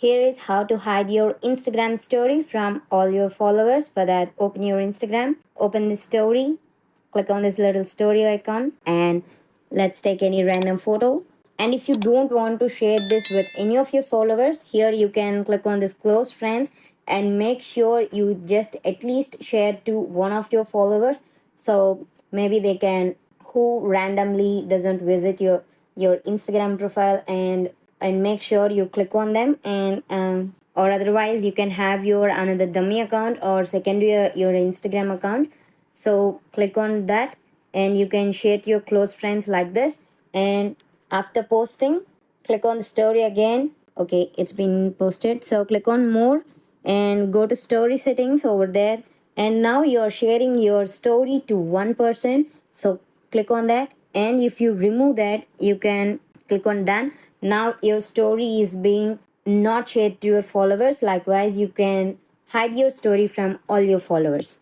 Here is how to hide your Instagram story from all your followers. For that, open your Instagram, open the story, click on this little story icon, and let's take any random photo. And if you don't want to share this with any of your followers, here you can click on this close friends and make sure you just at least share to one of your followers, so maybe they can, who randomly doesn't visit your Instagram profile, and make sure you click on them. And or otherwise you can have your another dummy account or secondary your Instagram account, so click on that and you can share to your close friends like this. And after posting, click on the story again. Okay, it's been posted, so click on more and go to story settings over there. And now you're sharing your story to one person, so click on that. And if you remove that, you can click on done. Now your story is being not shared to your followers. Likewise, you can hide your story from all your followers.